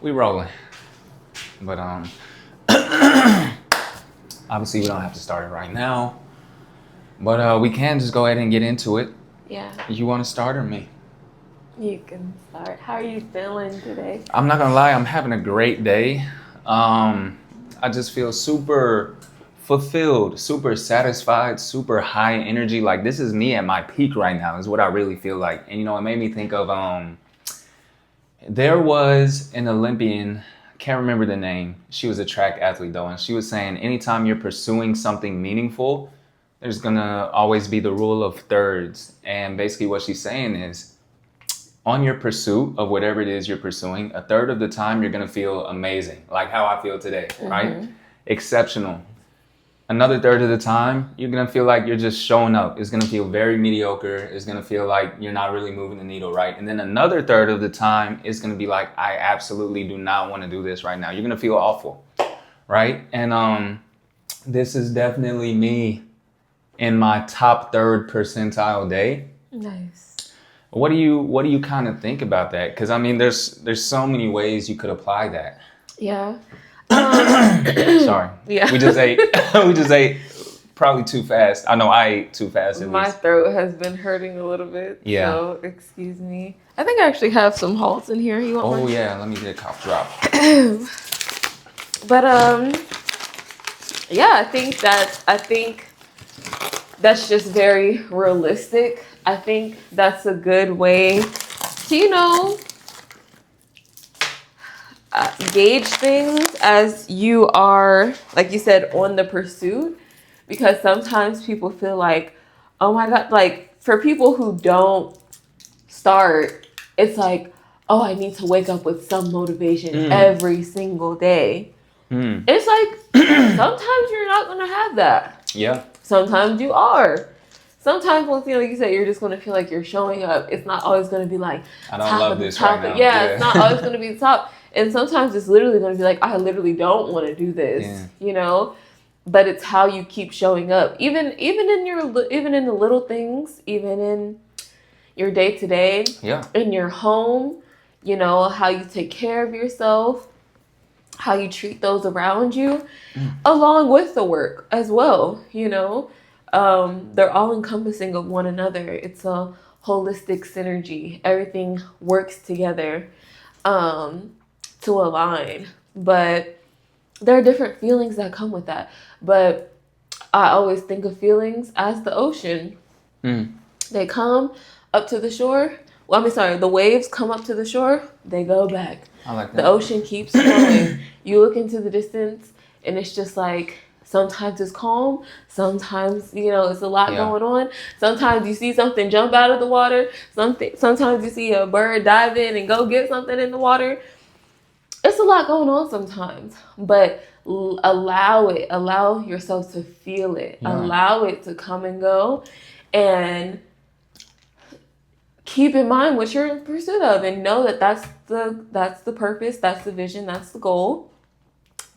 We rolling. But obviously we don't have to start it right now. But we can just go ahead and get into it. Yeah, You want to start or me? you can start. How are you feeling today? I'm not gonna lie, I'm having a great day. I just feel super fulfilled, super satisfied, super high energy. Like this is me at my peak right now, is what I really feel like. And it made me think of there was an Olympian, can't remember the name. She was a track athlete though, and she was saying anytime you're pursuing something meaningful, there's gonna always be the rule of thirds. And basically what she's saying is on your pursuit of whatever it is you're pursuing, a third of the time you're gonna feel amazing, like how I feel today, right? Exceptional. Another third of the time, you're gonna feel like you're just showing up. It's gonna feel very mediocre. It's gonna feel like you're not really moving the needle, right? And then another third of the time, it's gonna be like, I absolutely do not want to do this right now. You're gonna feel awful, right? And this is definitely me in my top third percentile day. Nice. What do you kind of think about that? Because I mean, there's so many ways you could apply that. Yeah. Sorry. Yeah. We just ate. We just ate probably too fast. I know I ate too fast at My least. throat has been hurting a little bit. Yeah. So, excuse me. I think I actually have some halts in here. You want Oh one? yeah, let me get a cough drop. But yeah, I think that's just very realistic. I think that's a good way to, gauge things as you are, like you said, on the pursuit. Because sometimes people feel like, oh my God, like for people who don't start, it's like, oh, I need to wake up with some motivation every single day. It's like, sometimes you're not going to have that. Yeah. Sometimes you are. Sometimes once like you said, you're just gonna feel like you're showing up. It's not always gonna be like I don't top love of the this top. right now. Yeah, it's not always gonna be the top. And sometimes it's literally gonna be like, I literally don't want to do this. Yeah. But it's how you keep showing up, even in the little things, even in your day to day, Yeah. in your home. How you take care of yourself, how you treat those around you, along with the work as well. They're all encompassing of one another. It's a holistic synergy. Everything works together to align. But there are different feelings that come with that. But I always think of feelings as the ocean. They come up to the shore. Well, the waves come up to the shore, they go back. I like that. The ocean keeps flowing. You look into the distance, and it's just like, sometimes it's calm. Sometimes, it's a lot going on. Sometimes you see something jump out of the water. Sometimes you see a bird dive in and go get something in the water. It's a lot going on sometimes. But allow yourself to feel it. Yeah. Allow it to come and go. And keep in mind what you're in pursuit of, and know that that's the purpose, that's the vision, that's the goal.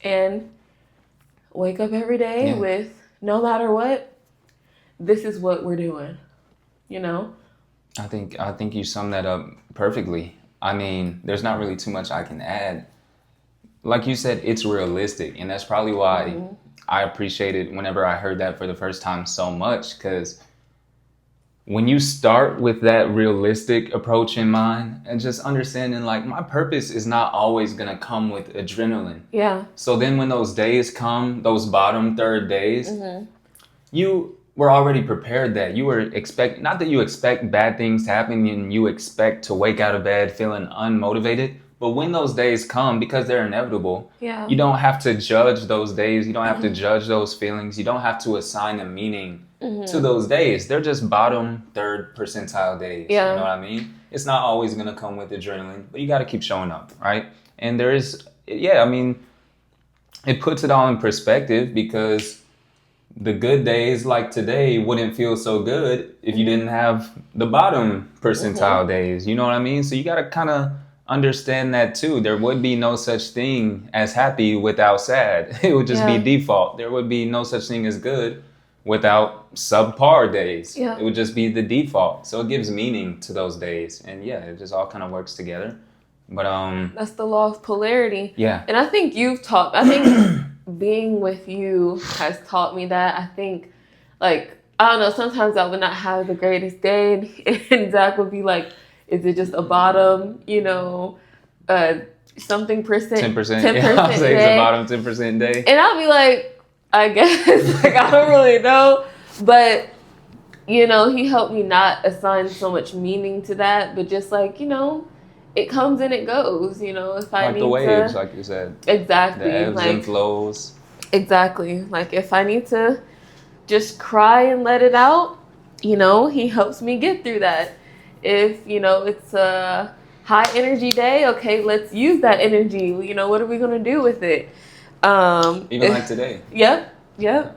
And wake up every day with, no matter what, this is what we're doing. I think you summed that up perfectly. I mean, there's not really too much I can add. Like you said, it's realistic, and that's probably why I appreciated whenever I heard that for the first time so much, because when you start with that realistic approach in mind and just understanding like my purpose is not always going to come with adrenaline. Yeah. So then when those days come, those bottom third days, you were already prepared that you were not that you expect bad things to happen and you expect to wake out of bed feeling unmotivated. But when those days come, because they're inevitable, you don't have to judge those days. You don't have to judge those feelings. You don't have to assign a meaning to those days. They're just bottom third percentile days. Yeah. You know what I mean? It's not always going to come with adrenaline, but you got to keep showing up, right? And there is, I mean, it puts it all in perspective, because the good days like today wouldn't feel so good if you didn't have the bottom percentile days. You know what I mean? So you got to kind of understand that too. There would be no such thing as happy without sad. It would just be default. There would be no such thing as good without subpar days. It would just be the default. So it gives meaning to those days. And it just all kind of works together. But That's the law of polarity. yeah. And I think I think being with you has taught me that. I think, like, I don't know, sometimes I would not have the greatest day, and Zach would be like, is it just a bottom, something percent, 10%. 10% Yeah, I'll say it's day? a bottom 10% day. And I'll be like, I guess, like, I don't really know. But, he helped me not assign so much meaning to that, but just like, it comes and it goes, if I Like need the waves, to. like you said. Exactly. The ebbs like, and flows. exactly. Like, if I need to just cry and let it out, he helps me get through that. If, it's a high energy day, okay, let's use that energy. What are we going to do with it? Even like today. Yep.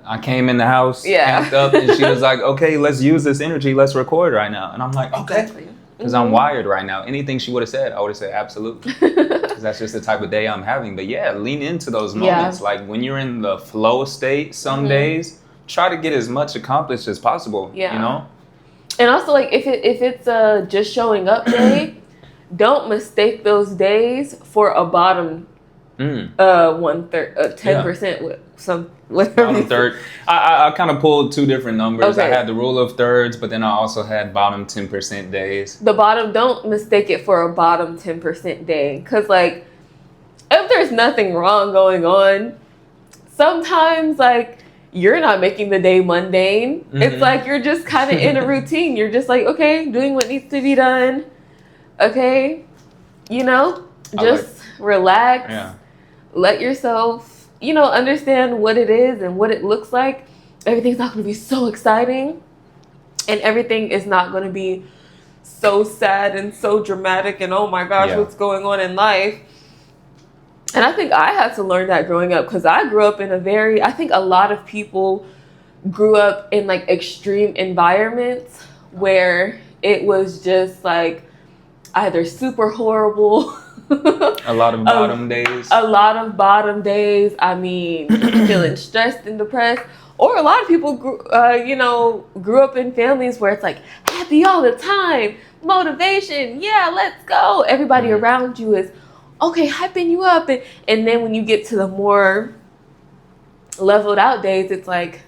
I came in the house, Yeah. amped up, and she was like, okay, let's use this energy. Let's record right now. And I'm like, okay. Exactly. Because I'm wired right now. Anything she would have said, I would have said absolutely. Because that's just the type of day I'm having. But yeah, lean into those moments. Yeah. Like when you're in the flow state some days, try to get as much accomplished as possible. Yeah. And also, like, if it's a just showing up day, don't mistake those days for a bottom 10% with some whatever. Bottom third. I kind of pulled two different numbers. Okay. I had the rule of thirds, but then I also had bottom 10% days. Don't mistake it for a bottom 10% day. Because, like, if there's nothing wrong going on, sometimes, like, you're not making the day mundane. It's like you're just kind of in a routine. You're just like, okay, doing what needs to be done. Okay, just relax. Yeah. Let yourself, understand what it is and what it looks like. Everything's not going to be so exciting. And everything is not going to be so sad and so dramatic and oh my gosh, what's going on in life? And I think I had to learn that growing up because I grew up in I think a lot of people grew up in like extreme environments where it was just like either super horrible. A lot of bottom days. A lot of bottom days. I mean, feeling stressed and depressed. Or a lot of people grew up in families where it's like happy all the time, motivation, yeah, let's go. Everybody around you is okay, hyping you up, and then when you get to the more leveled out days, it's like,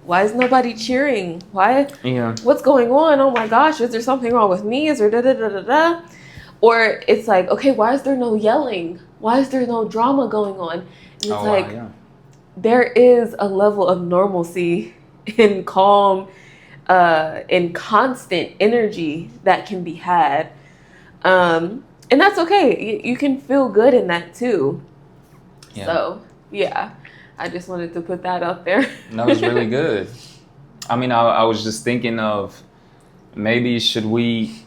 why is nobody cheering? Why? Yeah. What's going on? Oh my gosh, is there something wrong with me? Is there da da da da da? Or it's like, okay, why is there no yelling? Why is there no drama going on? And it's there is a level of normalcy and calm and constant energy that can be had. And that's okay. You can feel good in that too. Yeah. So, yeah. I just wanted to put that out there. That was really good. I mean, I was just thinking of maybe should we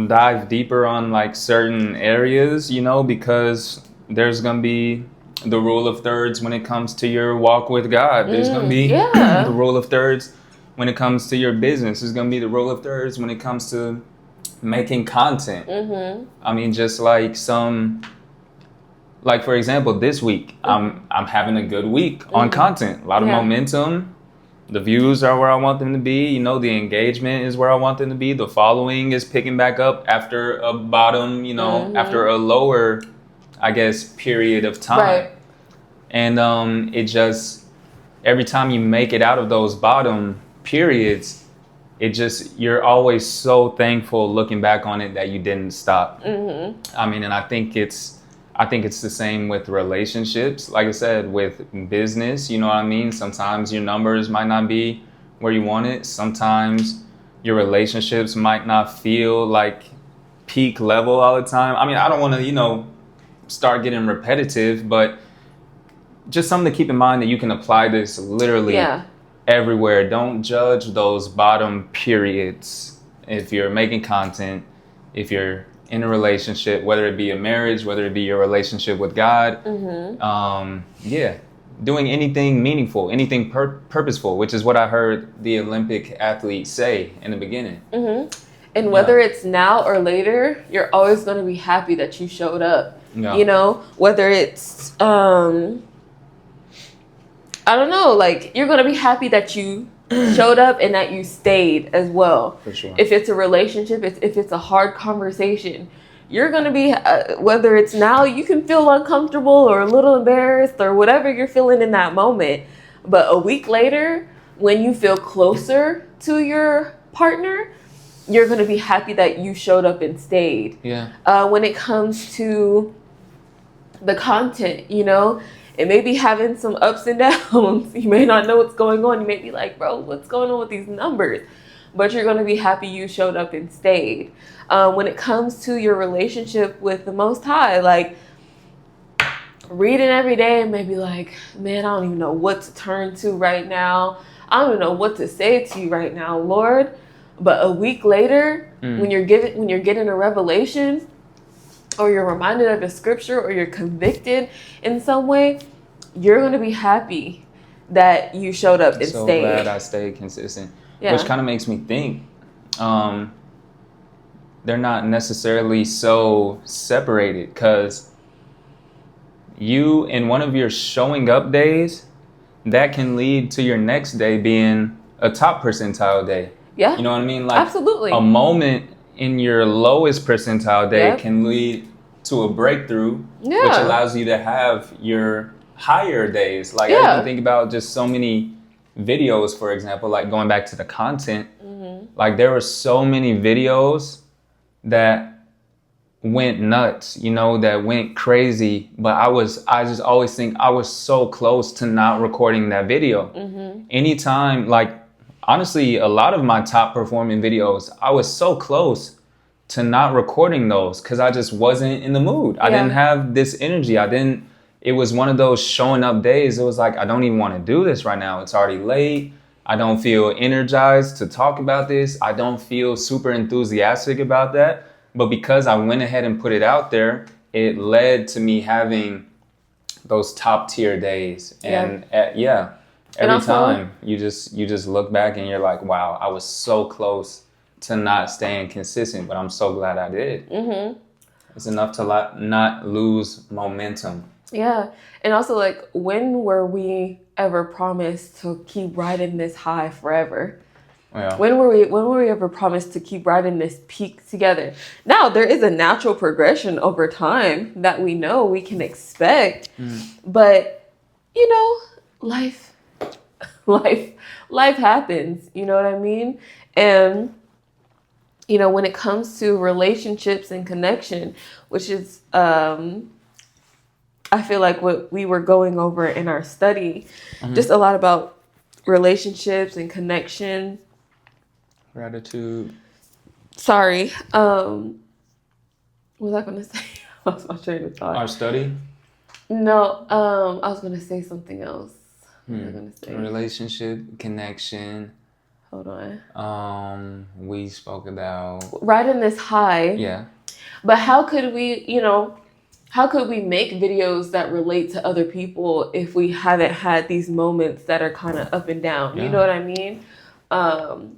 dive deeper on like certain areas, because there's going to be the rule of thirds when it comes to your walk with God. There's going to be the rule of thirds when it comes to your business. There's going to be the rule of thirds when it comes to making content. I mean, just like for example, this week, I'm having a good week on content. A lot of momentum. The views are where I want them to be. The engagement is where I want them to be. The following is picking back up after a bottom, after a lower, I guess, period of time. Right. And it just, every time you make it out of those bottom periods, you're always so thankful looking back on it that you didn't stop. I mean, and I think it's the same with relationships. Like I said, with business, you know what I mean? Sometimes your numbers might not be where you want it. Sometimes your relationships might not feel like peak level all the time. I mean, I don't want to, start getting repetitive, but just something to keep in mind that you can apply this literally everywhere. Don't judge those bottom periods. If you're making content, if you're in a relationship, whether it be a marriage, whether it be your relationship with God, doing anything meaningful, anything purposeful, which is what I heard the Olympic athletes say in the beginning. And whether it's now or later, you're always going to be happy that you showed up. Whether it's I don't know, like, you're going to be happy that you showed up and that you stayed as well. For sure. If it's a relationship, if it's a hard conversation, you're going to be, whether it's now you can feel uncomfortable or a little embarrassed or whatever you're feeling in that moment. But a week later, when you feel closer to your partner, you're going to be happy that you showed up and stayed. Yeah. When it comes to the content, you know, it may be having some ups and downs. You may not know what's going on. You may be like, bro, what's going on with these numbers? But you're going to be happy you showed up and stayed. When it comes to your relationship with the Most High, like, reading every day and maybe like, man, I don't even know what to turn to right now. I don't even know what to say to you right now, Lord. But a week later, when you're getting a revelation, or you're reminded of a scripture, or you're convicted in some way, you're going to be happy that you showed up and so stayed. Glad I stayed consistent. Yeah. Which kind of makes me think they're not necessarily so separated, because you, in one of your showing up days, that can lead to your next day being a top percentile day. Yeah. You know what I mean? Like, absolutely. A moment in your lowest percentile day Yep. can lead to a breakthrough, which Yeah. allows you to have your higher days. Like, I Yeah. even think about just so many videos, for example, like going back to the content, like there were so many videos that went nuts, you know, that went crazy, but I just always think I was so close to not recording that video. Anytime, like, honestly, a lot of my top performing videos, I was so close to not recording those because I just wasn't in the mood. I didn't have this energy. It was one of those showing up days. It was like, I don't even want to do this right now. It's already late. I don't feel energized to talk about this. I don't feel super enthusiastic about that. But because I went ahead and put it out there, it led to me having those top tier days. And every time you just look back and you're like, wow, I was so close to not staying consistent, but I'm so glad I did. It's enough to not lose momentum. Yeah. And also, like, when were we ever promised to keep riding this high forever? Yeah. When were we ever promised to keep riding this peak together? Now, there is a natural progression over time that we know we can expect. But, you know, life happens. You know what I mean? And, you know, when it comes to relationships and connection, which is, I feel like what we were going over in our study, just a lot about relationships and connection. Gratitude. Sorry. What was I going to say? I lost my train of thought. Our study? No, I was going to say something else. What was I going to say? Relationship, connection. Hold on. We spoke about Riding this high. Yeah. But how could we make videos that relate to other people if we haven't had these moments that are kind of up and down? Yeah. You know what I mean?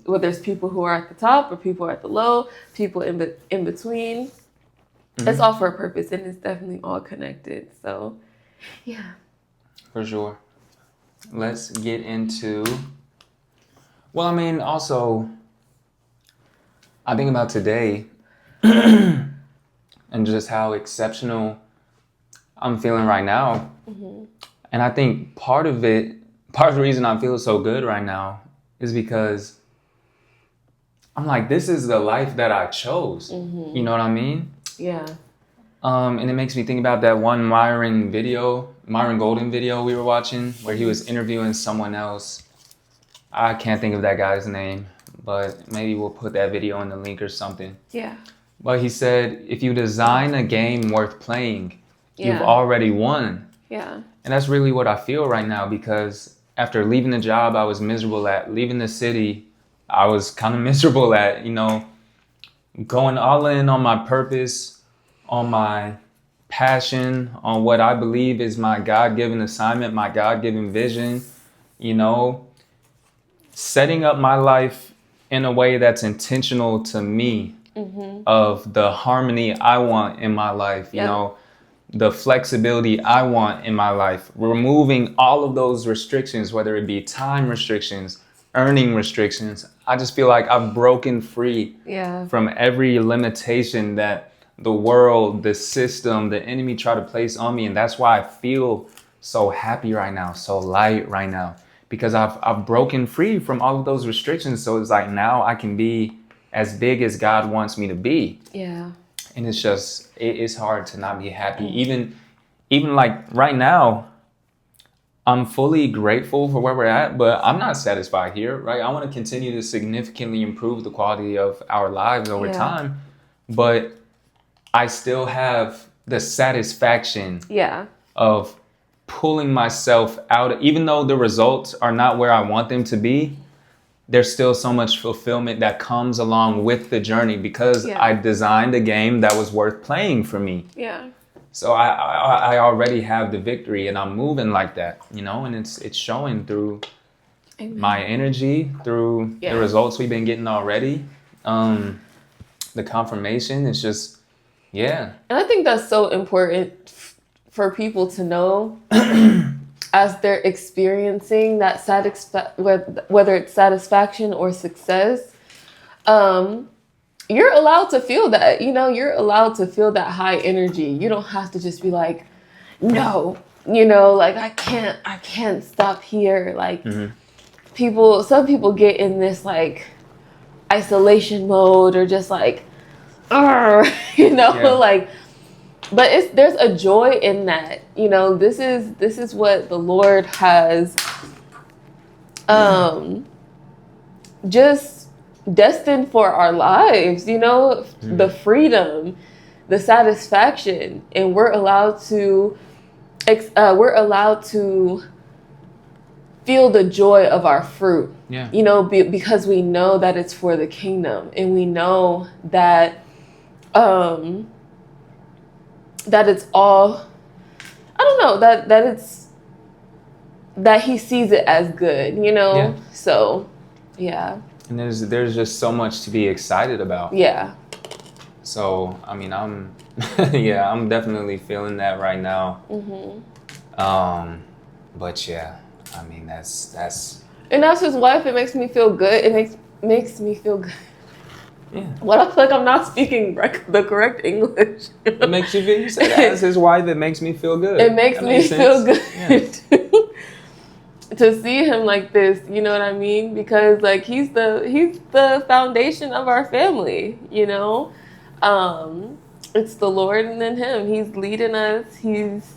Whether there's people who are at the top or people at the low, people in between. It's all for a purpose, and it's definitely all connected. So, yeah. For sure. Let's get into... Well, I mean, also, I think about today and just how exceptional I'm feeling right now. And I think part of the reason I feel so good right now is because I'm like, this is the life that I chose. You know what I mean? Yeah. And it makes me think about that one Myron Golden video we were watching where he was interviewing someone else. I can't think of that guy's name, but maybe we'll put that video in the link or something. Yeah. But he said, if you design a game worth playing, you've already won. Yeah. And that's really what I feel right now, because after leaving the job I was miserable at, leaving the city I was kind of miserable at, you know, going all in on my purpose, on my passion, on what I believe is my God-given assignment, my God-given vision, you know, setting up my life in a way that's intentional to me, of the harmony I want in my life, you know, the flexibility I want in my life, removing all of those restrictions, whether it be time restrictions, earning restrictions. I just feel like I've broken free from every limitation that the world, the system, the enemy try to place on me. And that's why I feel so happy right now, so light right now, because I've broken free from all of those restrictions. So it's like now I can be as big as God wants me to be. Yeah. And it's just, it's hard to not be happy. Even like right now, I'm fully grateful for where we're at, but I'm not satisfied here, right? I want to continue to significantly improve the quality of our lives over time, but I still have the satisfaction of pulling myself out. Even though the results are not where I want them to be, there's still so much fulfillment that comes along with the journey because I designed a game that was worth playing for me. Yeah. So I already have the victory, and I'm moving like that, you know, and it's showing through my energy, through the results we've been getting already. The confirmation is just, And I think that's so important for people to know as they're experiencing that whether it's satisfaction or success. You're allowed to feel that, you know, you're allowed to feel that high energy. You don't have to just be like, no, you know, like I can't stop here. Like some people get in this like isolation mode or just like, you know, like, but there's a joy in that, you know, this is what the Lord has, just destined for our lives, you know, the freedom, the satisfaction, and we're allowed to feel the joy of our fruit, you know, because we know that it's for the kingdom, and we know that that it's all, I don't know, that he sees it as good, you know, so And there's just so much to be excited about. Yeah. So, I mean, I'm definitely feeling that right now. But yeah, I mean, that's. And that's his wife. It makes me feel good. It makes me feel good. Yeah. What I feel like I'm not speaking the correct English. It makes you feel. You said as his wife, it makes me feel good. It makes me feel good. Yeah. To see him like this, you know what I mean? Because like he's the foundation of our family, you know? It's the Lord and then him. He's leading us. He's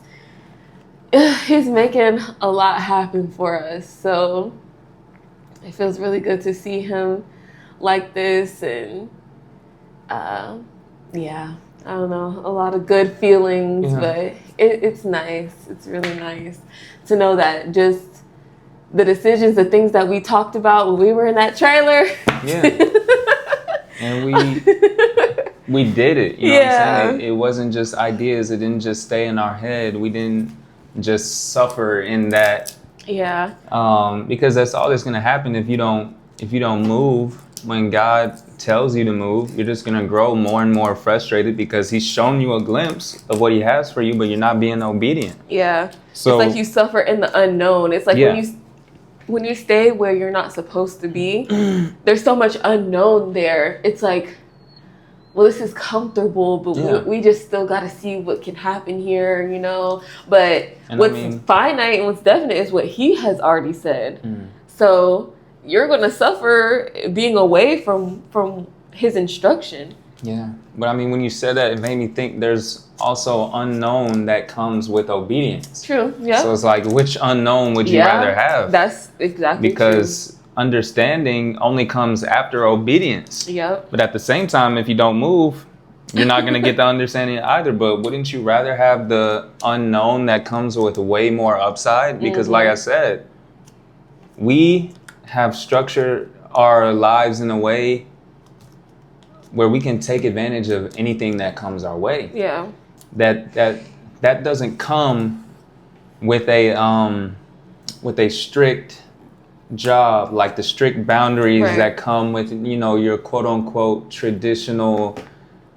making a lot happen for us. So it feels really good to see him like this, and I don't know, a lot of good feelings, but it's nice. It's really nice to know that just the decisions, the things that we talked about when we were in that trailer. Yeah. And we did it. You know what I'm saying? It wasn't just ideas. It didn't just stay in our head. We didn't just suffer in that. Yeah. Because that's all that's gonna happen if you don't move. When God tells you to move, you're just gonna grow more and more frustrated because He's shown you a glimpse of what He has for you, but you're not being obedient. Yeah. So it's like you suffer in the unknown. It's like when you stay where you're not supposed to be, there's so much unknown there. It's like, well, this is comfortable, but we just still got to see what can happen here, you know? But what's finite and what's definite is what He has already said. So you're going to suffer being away from His instruction. Yeah. But I mean, when you said that, it made me think there's also unknown that comes with obedience. True. Yeah. So it's like, which unknown would you rather have? That's exactly because true. Understanding only comes after obedience. Yep. But at the same time, if you don't move, you're not going to get the understanding either. But wouldn't you rather have the unknown that comes with way more upside? Because like I said, we have structured our lives in a way where we can take advantage of anything that comes our way. Yeah. That doesn't come with a strict job, like the strict boundaries that come with, you know, your quote unquote traditional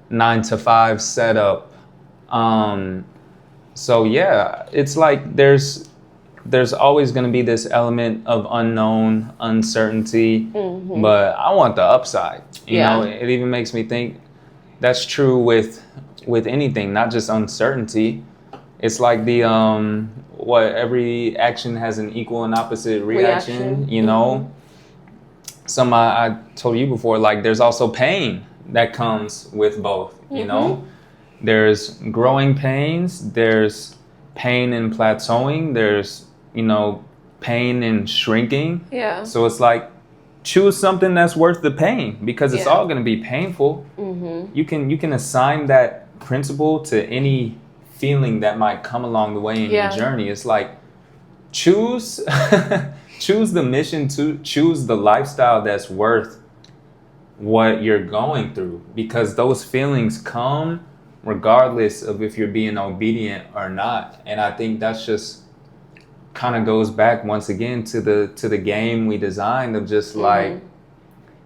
9-to-5 setup. So yeah, it's like there's always going to be this element of unknown, uncertainty, but I want the upside. You know, it even makes me think that's true with with anything, not just uncertainty. It's like the what every action has an equal and opposite reaction. You know, some I told you before. Like there's also pain that comes with both. You know, there's growing pains. There's pain in plateauing. There's pain in shrinking. Yeah. So it's like choose something that's worth the pain because it's all going to be painful. You can assign that principle to any feeling that might come along the way in your journey. It's like choose choose the mission, to choose the lifestyle that's worth what you're going through, because those feelings come regardless of if you're being obedient or not. And I think that's just kind of goes back once again to the game we designed of just like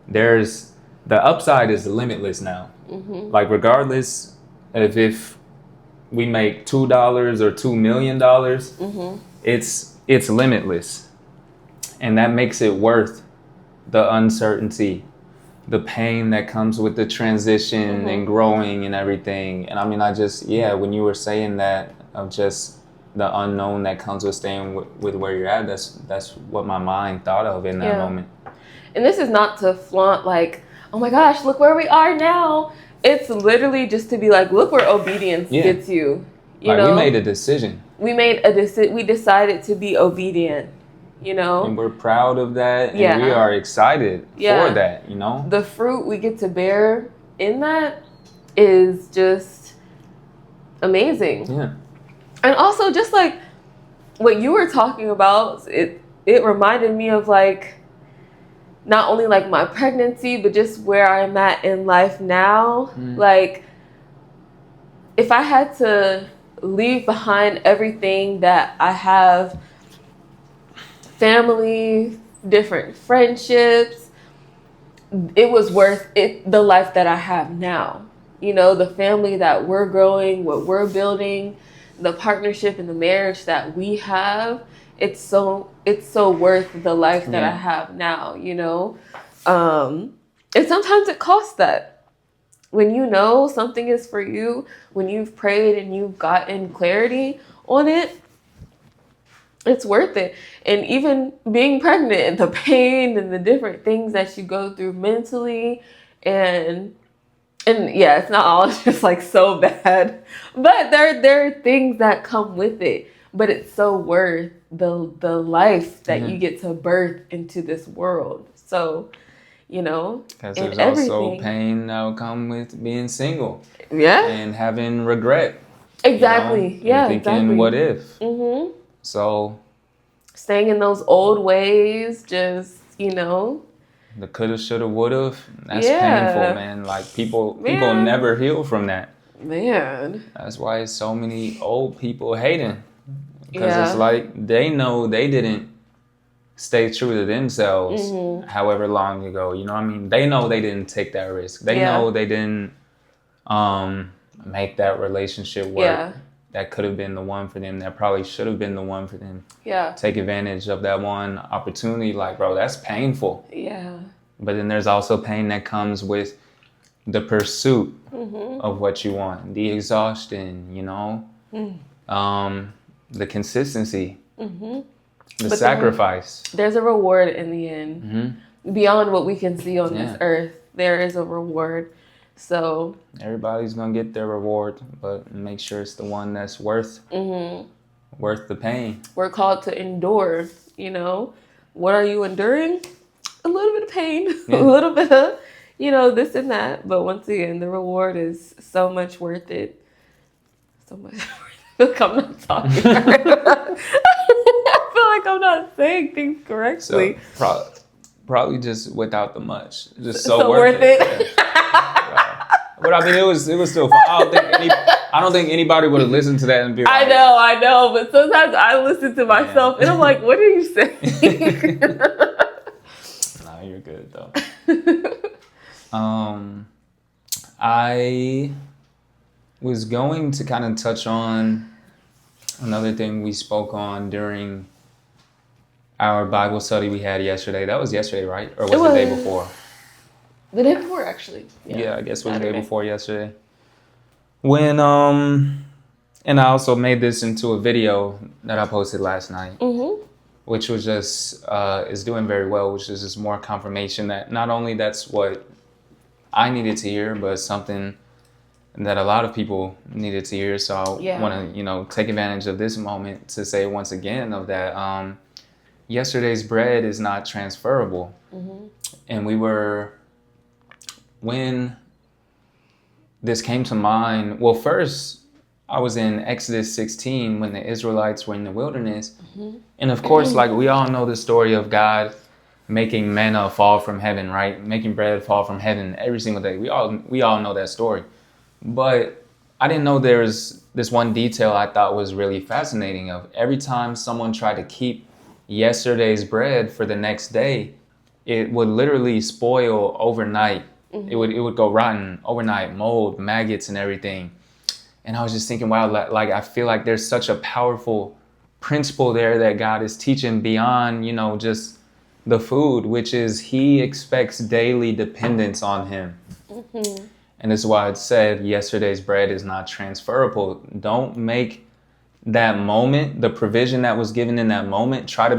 there's the upside is limitless now. Like regardless of if we make $2 or $2 million, it's limitless, and that makes it worth the uncertainty, the pain that comes with the transition and growing and everything. And I mean, I just when you were saying that of just the unknown that comes with staying with where you're at, that's what my mind thought of in that moment. And this is not to flaunt like, oh my gosh, look where we are now. It's literally just to be like, look where obedience gets you. You know, we made a decision. We made a decision. We decided to be obedient. You know, and we're proud of that, and we are excited for that. You know, the fruit we get to bear in that is just amazing. Yeah. And also, just like what you were talking about, it reminded me of like not only like my pregnancy, but just where I'm at in life now. Like, if I had to leave behind everything that I have, family, different friendships, it was worth it, the life that I have now. You know, the family that we're growing, what we're building, the partnership and the marriage that we have, it's so worth the life that I have now, you know? And sometimes it costs that. When you know something is for you, when you've prayed and you've gotten clarity on it, it's worth it. And even being pregnant and the pain and the different things that you go through mentally and it's not all just like so bad, but there are things that come with it. But it's so worth the life that you get to birth into this world. So, you know, because there's also pain that will come with being single. Yeah. And having regret. Exactly. You know, and thinking, what if? So. Staying in those old ways, just, you know. The coulda, shoulda, woulda. That's painful, man. Like people never heal from that. Man. That's why so many old people hating. Because it's like they know they didn't stay true to themselves however long ago. You know what I mean? They know they didn't take that risk. They know they didn't make that relationship work. Yeah. That could have been the one for them. That probably should have been the one for them. Yeah. Take advantage of that one opportunity. Like, bro, that's painful. Yeah. But then there's also pain that comes with the pursuit of what you want. The exhaustion, you know. The consistency. The sacrifice. There's a reward in the end. Beyond what we can see on this earth, there is a reward. So everybody's gonna get their reward, but make sure it's the one that's worth the pain. We're called to endure, you know. What are you enduring? A little bit of pain, a little bit of, you know, this and that. But once again, the reward is so much worth it. So much worth it. I'm not talking. I feel like I'm not saying things correctly. So probably just without the much. Just so worth it. But I mean, it was still fun. I don't think anybody would have listened to that and be like, I know. But sometimes I listen to myself and I'm like, what are you saying? Nah, you're good though. I was going to kind of touch on another thing we spoke on during our Bible study we had yesterday. That was yesterday, right? Or was it the day before? The day before, actually. Yeah, I guess it was the day before yesterday. When and I also made this into a video that I posted last night, which was just is doing very well, which is just more confirmation that not only that's what I needed to hear, but something that a lot of people needed to hear. So I want to, take advantage of this moment to say once again of that yesterday's bread is not transferable. And when this came to mind, well, first I was in Exodus 16 when the Israelites were in the wilderness. And of course, like we all know the story of God making manna fall from heaven, right? Making bread fall from heaven every single day. We all know that story. But I didn't know there was this one detail I thought was really fascinating of every time someone tried to keep yesterday's bread for the next day, it would literally spoil overnight. It would go rotten overnight, mold, maggots and everything. And I was just thinking, wow, like I feel like there's such a powerful principle there that God is teaching beyond, just the food, which is he expects daily dependence on him. And this is why it said yesterday's bread is not transferable. Don't make that moment, the provision that was given in that moment, try to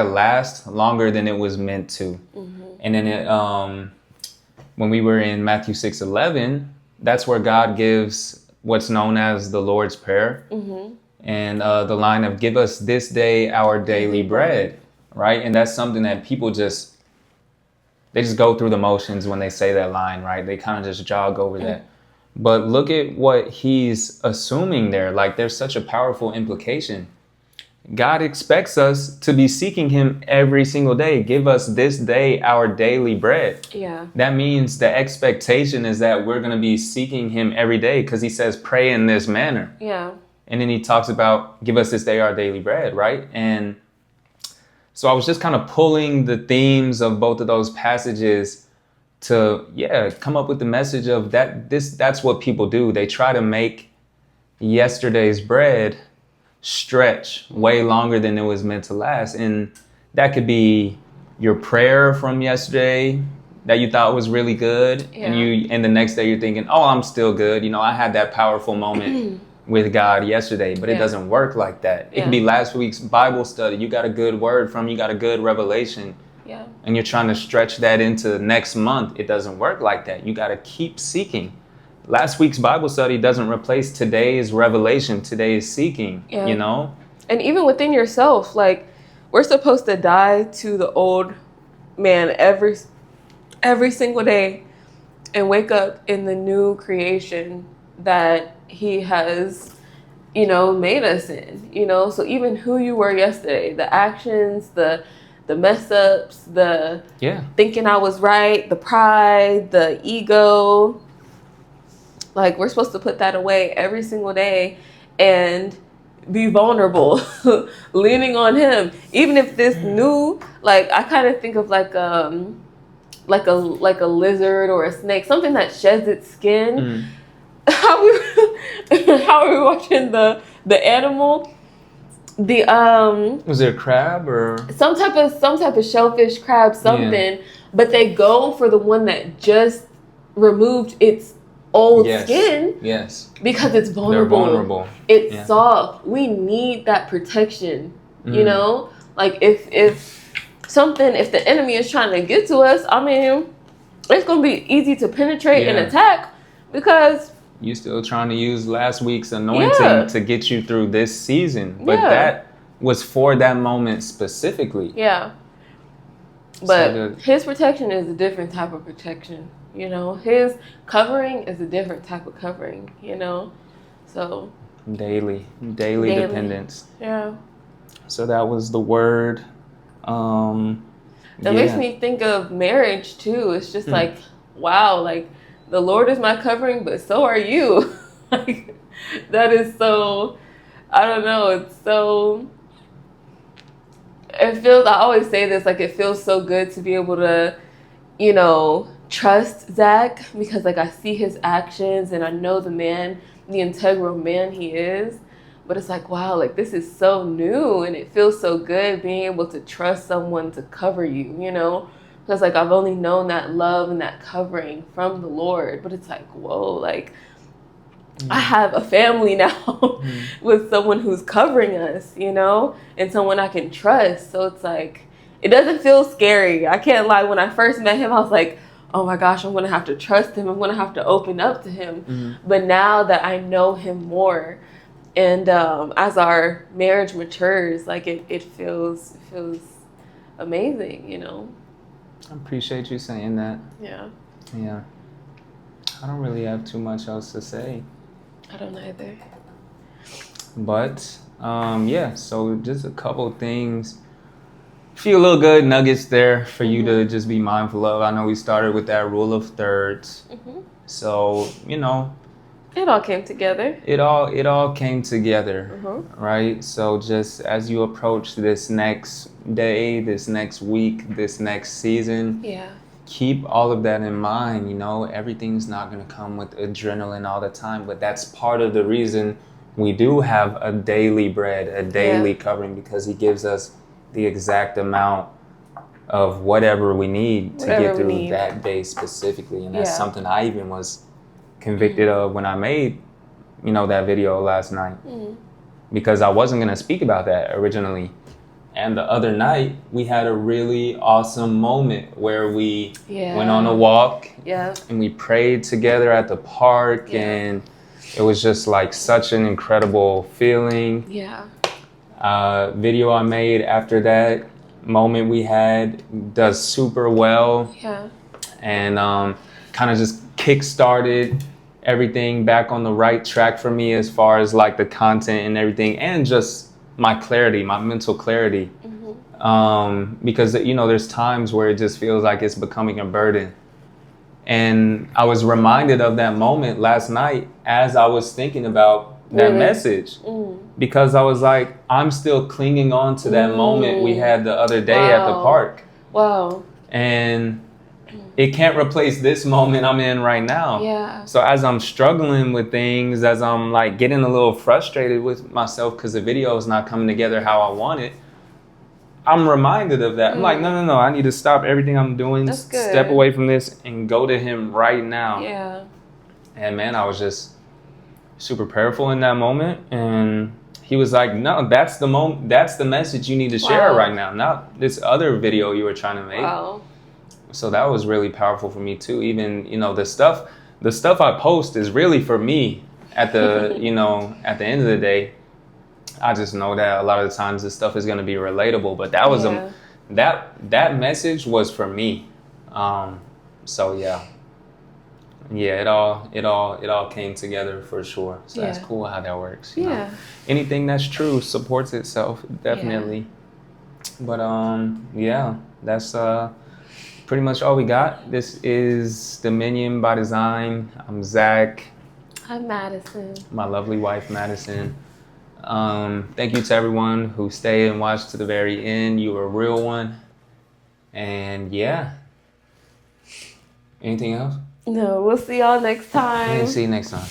last longer than it was meant to. And then when we were in Matthew 6:11, that's where God gives what's known as the Lord's Prayer. And the line of give us this day our daily bread, right? And that's something that people just go through the motions when they say that line, right? They kind of just jog over that. But look at what he's assuming there. Like there's such a powerful implication. God expects us to be seeking him every single day. Give us this day our daily bread. Yeah. That means the expectation is that we're going to be seeking him every day because he says, pray in this manner. Yeah. And then he talks about, give us this day our daily bread, right? And so I was just kind of pulling the themes of both of those passages to, come up with the message of that's what people do. They try to make yesterday's bread stretch way longer than it was meant to last. And that could be your prayer from yesterday that you thought was really good. Yeah. And the next day you're thinking, oh, I'm still good. I had that powerful moment with God yesterday, but it doesn't work like that. It could be last week's Bible study. You got a good word you got a good revelation. Yeah. And you're trying to stretch that into next month. It doesn't work like that. You got to keep seeking. Last week's Bible study doesn't replace today's revelation, today's seeking, And even within yourself, like we're supposed to die to the old man every single day and wake up in the new creation that he has, made us in, So even who you were yesterday, the actions, the mess ups, the thinking I was right, the pride, the ego, like we're supposed to put that away every single day and be vulnerable, leaning on him. Even if this new, like I kind of think of like a lizard or a snake, something that sheds its skin. How are we watching the animal? Was it a crab or some type of shellfish, crab, something? But they go for the one that just removed its old skin. Yes. Because it's vulnerable. They're vulnerable. It's soft. We need that protection. Like if the enemy is trying to get to us, I mean, it's gonna be easy to penetrate and attack because you still trying to use last week's anointing to get you through this season. But that was for that moment specifically. Yeah. But his protection is a different type of protection. His covering is a different type of covering, So daily dependence. Yeah. So that was the word. That makes me think of marriage too. It's just like, wow, like the Lord is my covering, but so are you. Like that is so, I don't know. It's so, I always say this, like it feels so good to be able to, trust Zach because like I see his actions and I know the integral man he is. But it's like, wow, like this is so new and it feels so good being able to trust someone to cover you, Because like I've only known that love and that covering from the Lord, but it's like, whoa, like I have a family now with someone who's covering us, you know, and someone I can trust. So it's like, it doesn't feel scary. I can't lie. When I first met him, I was like, oh my gosh, I'm going to have to trust him. I'm going to have to open up to him. But now that I know him more, and as our marriage matures, like it feels amazing, you know? I appreciate you saying that. Yeah. Yeah. I don't really have too much else to say. I don't either. But yeah, so just a couple things. Few little good nuggets there for you to just be mindful of. I know we started with that rule of thirds. So, you know, it all came together. It all came together, right? So just as you approach this next day, this next week, this next season, keep all of that in mind. You know, everything's not going to come with adrenaline all the time, but that's part of the reason we do have a daily bread, a daily covering, because he gives us the exact amount of whatever we need to get through that day specifically. And that's something I even was convicted of when I made, you know, that video last night, because I wasn't going to speak about that originally. And the other night we had a really awesome moment where we went on a walk and we prayed together at the park, and it was just like such an incredible feeling. Video I made after that moment we had does super well, and kind of just kick-started everything back on the right track for me as far as like the content and everything, and just my clarity, my mental clarity. Because, you know, there's times where it just feels like it's becoming a burden. And I was reminded of that moment last night as I was thinking about that message, because I was like, I'm still clinging on to that moment we had the other day at the park. And it can't replace this moment I'm in right now. So as I'm struggling with things, as I'm like getting a little frustrated with myself because the video is not coming together how I want it, I'm reminded of that. I'm like, no, I need to stop everything I'm doing, step away from this, and go to him right now. And man, I was just super prayerful in that moment, and he was like, no, that's the moment, that's the message you need to share right now, not this other video you were trying to make. So that was really powerful for me too. Even, you know, the stuff I post is really for me at the you know, at the end of the day. I just know that a lot of the times this stuff is going to be relatable, but that was that message was for me. So it all came together for sure. So that's cool how that works. You know? Anything that's true supports itself, definitely. But that's pretty much all we got. This is Dominion by Design. I'm Zach. I'm Madison. My lovely wife, Madison. Thank you to everyone who stayed and watched to the very end. You were a real one. And anything else? No, we'll see y'all next time. See you next time.